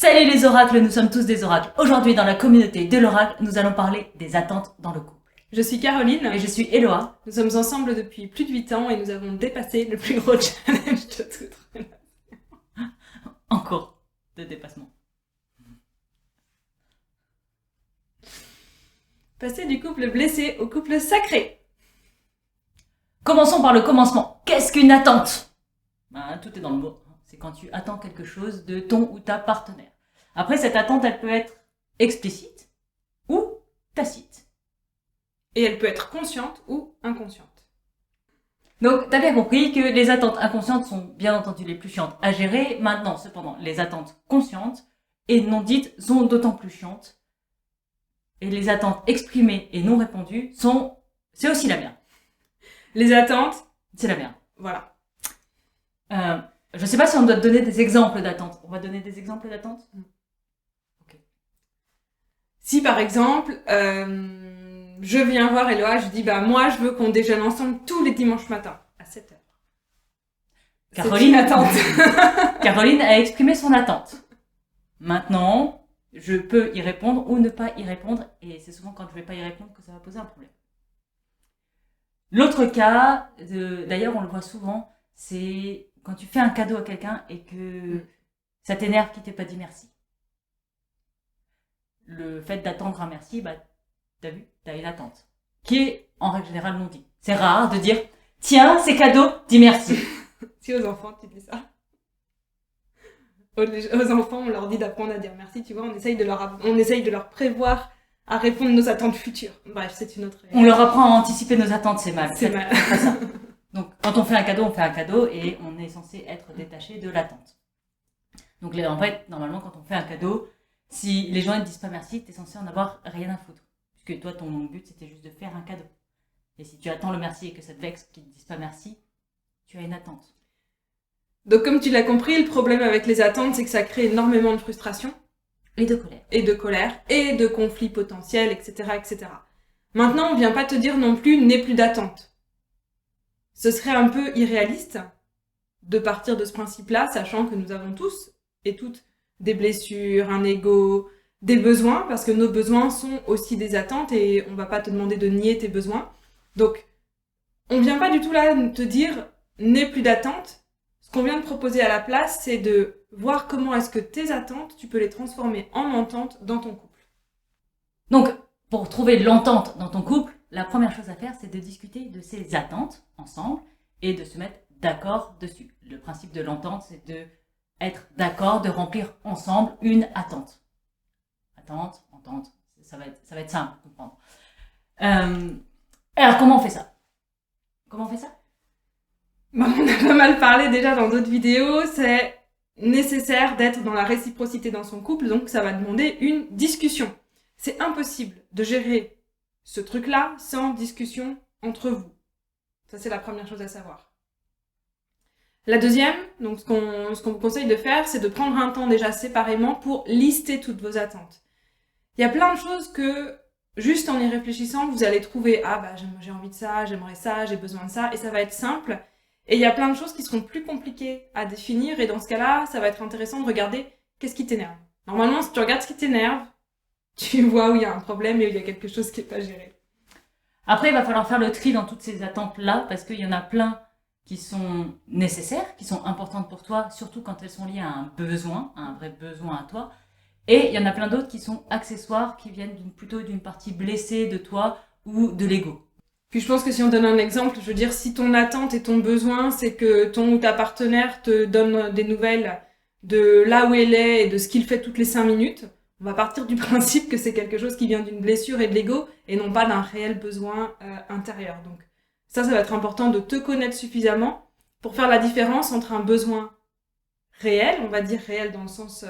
Salut les oracles, nous sommes tous des oracles. Aujourd'hui, dans la communauté de l'oracle, nous allons parler des attentes dans le couple. Je suis Caroline. Et je suis Eloa. Nous sommes ensemble depuis plus de 8 ans et nous avons dépassé le plus gros challenge de toute relation. En cours de dépassement. Passer du couple blessé au couple sacré. Commençons par le commencement. Qu'est-ce qu'une attente ? Tout est dans le mot. C'est quand tu attends quelque chose de ton ou ta partenaire. Après, cette attente, elle peut être explicite ou tacite. Et elle peut être consciente ou inconsciente. Donc, t'as bien compris que les attentes inconscientes sont bien entendu les plus chiantes à gérer. Maintenant, cependant, les attentes conscientes et non dites sont d'autant plus chiantes. Et les attentes exprimées et non répondues c'est aussi la merde. Les attentes, c'est la merde. Voilà. Je sais pas si on doit te donner des exemples d'attentes. On va donner des exemples d'attentes ? Ok. Si par exemple, je viens voir Eloa, je dis moi je veux qu'on déjeune ensemble tous les dimanches matins à 7h. Caroline, attente. Caroline a exprimé son attente. Maintenant, je peux y répondre ou ne pas y répondre, et c'est souvent quand je vais pas y répondre que ça va poser un problème. L'autre cas, d'ailleurs on le voit souvent, c'est quand tu fais un cadeau à quelqu'un et que ça t'énerve qu'il t'ait pas dit merci. Le fait d'attendre un merci, t'as vu, t'as une attente, qui est en règle générale non dit. C'est rare de dire « Tiens, c'est cadeau, dis merci ». Si aux enfants, tu dis ça. Aux enfants, on leur dit d'apprendre à dire merci, tu vois, on essaye de leur prévoir à répondre à nos attentes futures. Bref, c'est une autre... On leur apprend à anticiper nos attentes, c'est mal. C'est mal. Pas ça. Donc, quand on fait un cadeau et on est censé être détaché de l'attente. Donc, en fait, normalement, quand on fait un cadeau, si les gens ne disent pas merci, t'es censé en avoir rien à foutre. Puisque toi, ton but, c'était juste de faire un cadeau. Et si tu attends le merci et que ça te vexe qu'ils ne disent pas merci, tu as une attente. Donc, comme tu l'as compris, le problème avec les attentes, c'est que ça crée énormément de frustration. Et de colère. Et de colère, et de conflits potentiels, etc., etc. Maintenant, on vient pas te dire non plus, n'aie plus d'attente. Ce serait un peu irréaliste de partir de ce principe-là, sachant que nous avons tous et toutes des blessures, un ego, des besoins, parce que nos besoins sont aussi des attentes et on va pas te demander de nier tes besoins. Donc, on vient pas du tout là te dire, n'aie plus d'attente. Ce qu'on vient de proposer à la place, c'est de voir comment est-ce que tes attentes, tu peux les transformer en entente dans ton couple. Donc, pour trouver l'entente dans ton couple, la première chose à faire, c'est de discuter de ces attentes ensemble et de se mettre d'accord dessus. Le principe de l'entente, c'est de être d'accord, de remplir ensemble une attente. Attente, entente, ça va être simple à comprendre. Alors, comment on fait ça ? On a pas mal parlé déjà dans d'autres vidéos, c'est nécessaire d'être dans la réciprocité dans son couple, donc ça va demander une discussion. C'est impossible de gérer ce truc-là sans discussion entre vous. Ça, c'est la première chose à savoir. La deuxième, donc ce qu'on vous conseille de faire, c'est de prendre un temps déjà séparément pour lister toutes vos attentes. Il y a plein de choses que, juste en y réfléchissant, vous allez trouver « Ah, j'ai envie de ça, j'aimerais ça, j'ai besoin de ça », et ça va être simple. Et il y a plein de choses qui seront plus compliquées à définir, et dans ce cas-là, ça va être intéressant de regarder qu'est-ce qui t'énerve. Normalement, si tu regardes ce qui t'énerve, tu vois où il y a un problème et où il y a quelque chose qui n'est pas géré. Après, il va falloir faire le tri dans toutes ces attentes-là, parce qu'il y en a plein qui sont nécessaires, qui sont importantes pour toi, surtout quand elles sont liées à un besoin, à un vrai besoin à toi. Et il y en a plein d'autres qui sont accessoires, qui viennent plutôt d'une partie blessée de toi ou de l'ego. Puis je pense que si on donne un exemple, je veux dire, si ton attente et ton besoin, c'est que ton ou ta partenaire te donne des nouvelles de là où elle est et de ce qu'il fait toutes les 5 minutes, on va partir du principe que c'est quelque chose qui vient d'une blessure et de l'ego et non pas d'un réel besoin intérieur. Donc ça va être important de te connaître suffisamment pour faire la différence entre un besoin réel, on va dire réel dans le sens...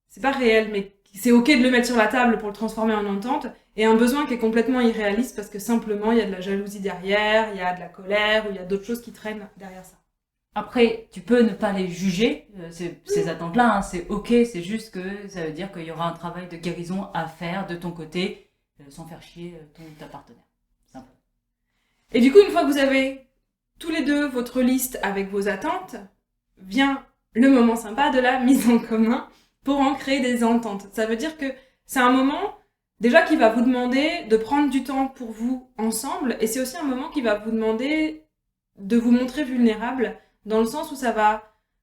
c'est pas réel, mais c'est ok de le mettre sur la table pour le transformer en entente, et un besoin qui est complètement irréaliste parce que simplement il y a de la jalousie derrière, il y a de la colère, ou il y a d'autres choses qui traînent derrière ça. Après, tu peux ne pas les juger, ces attentes-là, c'est ok, c'est juste que ça veut dire qu'il y aura un travail de guérison à faire de ton côté, sans faire chier ton ou ta partenaire. Simple. Et du coup, une fois que vous avez tous les deux votre liste avec vos attentes, vient le moment sympa de la mise en commun pour en créer des ententes. Ça veut dire que c'est un moment déjà qui va vous demander de prendre du temps pour vous ensemble, et c'est aussi un moment qui va vous demander de vous montrer vulnérable, dans le sens où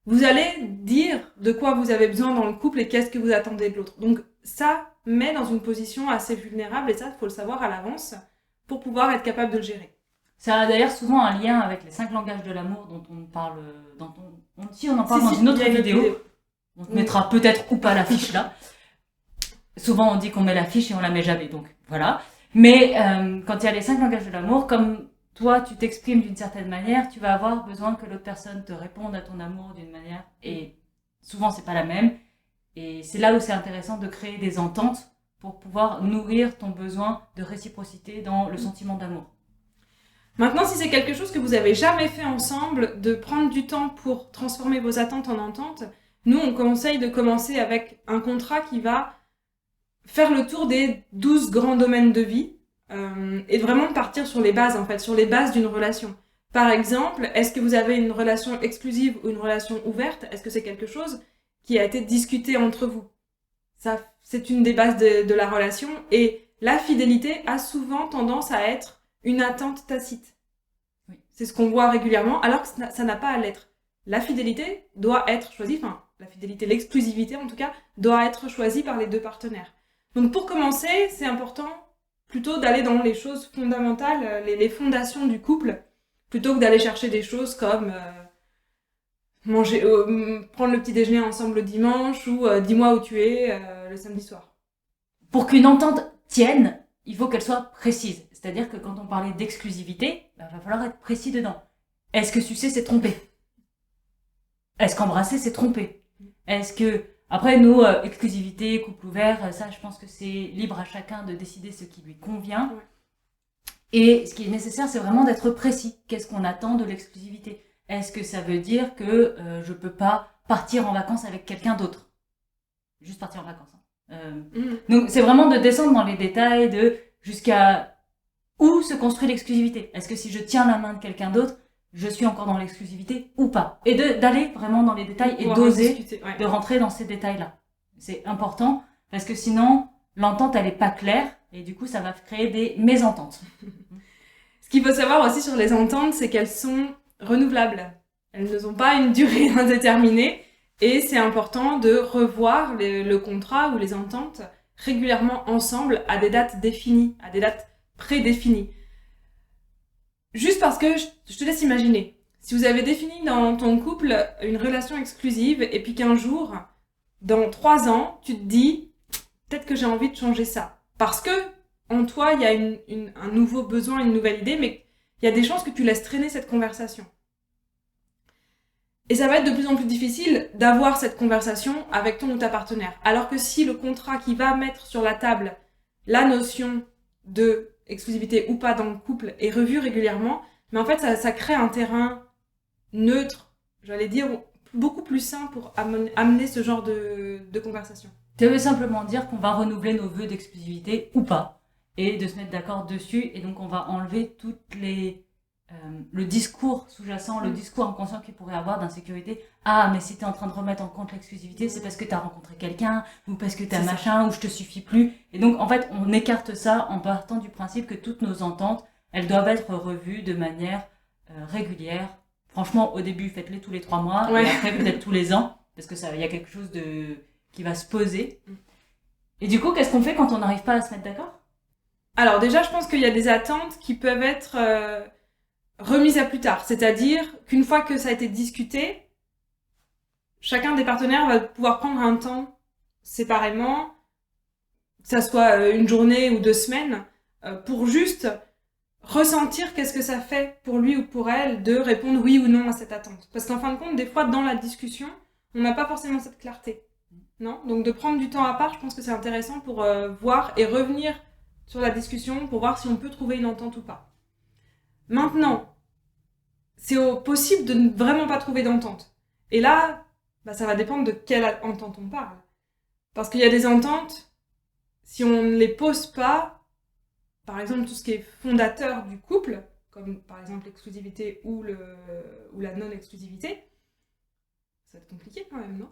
vous allez dire de quoi vous avez besoin dans le couple et qu'est-ce que vous attendez de l'autre. Donc ça met dans une position assez vulnérable, et ça, il faut le savoir à l'avance pour pouvoir être capable de le gérer. Ça a d'ailleurs souvent un lien avec les 5 langages de l'amour dont on parle, si on en parle dans une autre vidéo. On te mettra peut-être ou pas la fiche là. Souvent on dit qu'on met la fiche et on la met jamais, donc voilà. Mais quand il y a les 5 langages de l'amour, comme toi tu t'exprimes d'une certaine manière, tu vas avoir besoin que l'autre personne te réponde à ton amour d'une manière, et souvent c'est pas la même. Et c'est là où c'est intéressant de créer des ententes pour pouvoir nourrir ton besoin de réciprocité dans le sentiment d'amour. Maintenant, si c'est quelque chose que vous avez jamais fait ensemble, de prendre du temps pour transformer vos attentes en ententes, nous on conseille de commencer avec un contrat qui va faire le tour des 12 grands domaines de vie, et vraiment partir sur les bases, en fait, sur les bases d'une relation. Par exemple, est-ce que vous avez une relation exclusive ou une relation ouverte? Est-ce que c'est quelque chose qui a été discuté entre vous? Ça, c'est une des bases de la relation, et la fidélité a souvent tendance à être une attente tacite. Oui. C'est ce qu'on voit régulièrement, alors que ça n'a pas à l'être. La fidélité doit être choisie, enfin, la fidélité, l'exclusivité en tout cas, doit être choisie par les deux partenaires. Donc pour commencer, c'est important plutôt d'aller dans les choses fondamentales, les fondations du couple, plutôt que d'aller chercher des choses comme prendre le petit déjeuner ensemble le dimanche, ou dis-moi où tu es le samedi soir. Pour qu'une entente tienne, il faut qu'elle soit précise. C'est-à-dire que quand on parlait d'exclusivité, il va falloir être précis dedans. Est-ce que sucer, c'est tromper? Est-ce qu'embrasser, c'est tromper? Est-ce que... Après, nous, exclusivité, couple ouvert, ça, je pense que c'est libre à chacun de décider ce qui lui convient. Ouais. Et ce qui est nécessaire, c'est vraiment d'être précis. Qu'est-ce qu'on attend de l'exclusivité? Est-ce que ça veut dire que je peux pas partir en vacances avec quelqu'un d'autre? Juste partir en vacances. Donc, c'est vraiment de descendre dans les détails de jusqu'à où se construit l'exclusivité. Est-ce que si je tiens la main de quelqu'un d'autre, je suis encore dans l'exclusivité ou pas? Et d'aller vraiment dans les détails et d'oser de rentrer dans ces détails-là. C'est important parce que sinon, l'entente, elle est pas claire et du coup, ça va créer des mésententes. Ce qu'il faut savoir aussi sur les ententes, c'est qu'elles sont renouvelables. Elles ne ont pas une durée indéterminée, et c'est important de revoir le contrat ou les ententes régulièrement ensemble à des dates définies, à des dates prédéfinies. Juste parce que je te laisse imaginer, si vous avez défini dans ton couple une relation exclusive et puis qu'un jour, dans 3 ans, tu te dis peut-être que j'ai envie de changer ça. Parce que en toi, il y a un nouveau besoin, une nouvelle idée, mais il y a des chances que tu laisses traîner cette conversation. Et ça va être de plus en plus difficile d'avoir cette conversation avec ton ou ta partenaire. Alors que si le contrat qui va mettre sur la table la notion de exclusivité ou pas dans le couple est revu régulièrement, mais en fait ça crée un terrain neutre, j'allais dire, beaucoup plus sain pour amener ce genre de conversation. Ça veut simplement dire qu'on va renouveler nos vœux d'exclusivité ou pas, et de se mettre d'accord dessus, et donc on va enlever le discours sous-jacent, le discours inconscient qu'il pourrait avoir d'insécurité. Ah, mais si t'es en train de remettre en compte l'exclusivité, c'est parce que t'as rencontré quelqu'un, ou parce que t'as machin, ou je te suffis plus. Et donc, en fait, on écarte ça en partant du principe que toutes nos ententes, elles doivent être revues de manière régulière. Franchement, au début, faites-les tous les 3 mois, et après peut-être tous les ans, parce que il y a quelque chose qui va se poser. Et du coup, qu'est-ce qu'on fait quand on n'arrive pas à se mettre d'accord? Alors déjà, je pense qu'il y a des attentes qui peuvent être remise à plus tard. C'est-à-dire qu'une fois que ça a été discuté, chacun des partenaires va pouvoir prendre un temps séparément, que ça soit une journée ou 2 semaines, pour juste ressentir qu'est-ce que ça fait pour lui ou pour elle de répondre oui ou non à cette attente. Parce qu'en fin de compte, des fois, dans la discussion, on n'a pas forcément cette clarté. Non ? Donc de prendre du temps à part, je pense que c'est intéressant pour voir et revenir sur la discussion pour voir si on peut trouver une entente ou pas. Maintenant, c'est possible de ne vraiment pas trouver d'entente. Et là, ça va dépendre de quelle entente on parle. Parce qu'il y a des ententes, si on ne les pose pas, par exemple tout ce qui est fondateur du couple, comme par exemple l'exclusivité ou la non-exclusivité, va être compliqué quand même, non?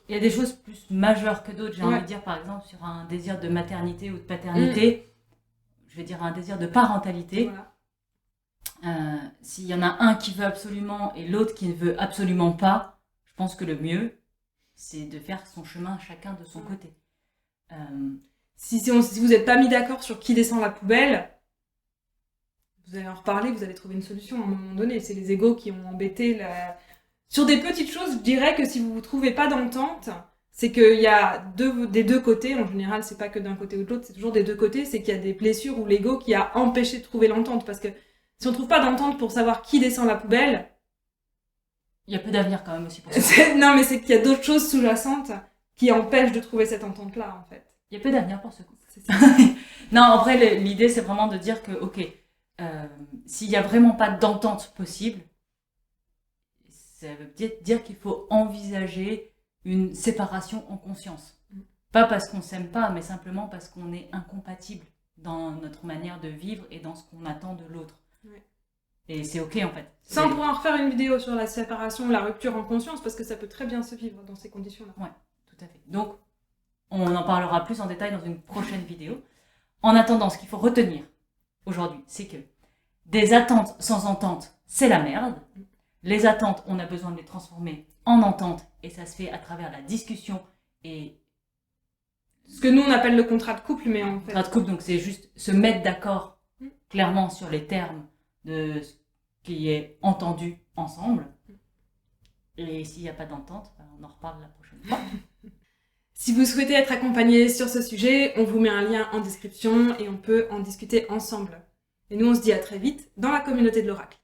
Il y a des choses plus majeures que d'autres. J'ai Ouais. envie de dire, par exemple, sur un désir de maternité ou de paternité, je vais dire un désir de parentalité. Voilà. S'il y en a un qui veut absolument et l'autre qui ne veut absolument pas, je pense que le mieux, c'est de faire son chemin chacun de son côté. Si vous n'êtes pas mis d'accord sur qui descend la poubelle, vous allez en reparler, vous allez trouver une solution à un moment donné. C'est les égos qui ont embêté la... Sur des petites choses, je dirais que si vous ne trouvez pas d'entente, c'est qu'il y a des deux côtés. En général, c'est pas que d'un côté ou de l'autre, c'est toujours des deux côtés. C'est qu'il y a des blessures ou l'ego qui a empêché de trouver l'entente. Parce que si on trouve pas d'entente pour savoir qui descend la poubelle... Il y a peu d'avenir quand même aussi pour ça. Non, mais c'est qu'il y a d'autres choses sous-jacentes qui empêchent de trouver cette entente-là, en fait. Il y a peu d'avenir pour ce couple. C'est ça. Non, après, l'idée, c'est vraiment de dire que, ok, s'il n'y a vraiment pas d'entente possible, ça veut dire qu'il faut envisager une séparation en conscience. Pas parce qu'on s'aime pas, mais simplement parce qu'on est incompatible dans notre manière de vivre et dans ce qu'on attend de l'autre. Ouais. Et c'est ok en fait. Ça, on pourra en refaire une vidéo sur la séparation, la rupture en conscience, parce que ça peut très bien se vivre dans ces conditions-là. Ouais, tout à fait. Donc, on en parlera plus en détail dans une prochaine vidéo. En attendant, ce qu'il faut retenir aujourd'hui, c'est que des attentes sans entente, c'est la merde. Les attentes, on a besoin de les transformer en entente, et ça se fait à travers la discussion et ce que nous on appelle le contrat de couple, mais en fait. Contrat de couple, donc c'est juste se mettre d'accord clairement sur les termes de ce qui est entendu ensemble. Et s'il n'y a pas d'entente, on en reparle la prochaine fois. Si vous souhaitez être accompagné sur ce sujet, on vous met un lien en description et on peut en discuter ensemble. Et nous, on se dit à très vite dans la communauté de l'Oracle.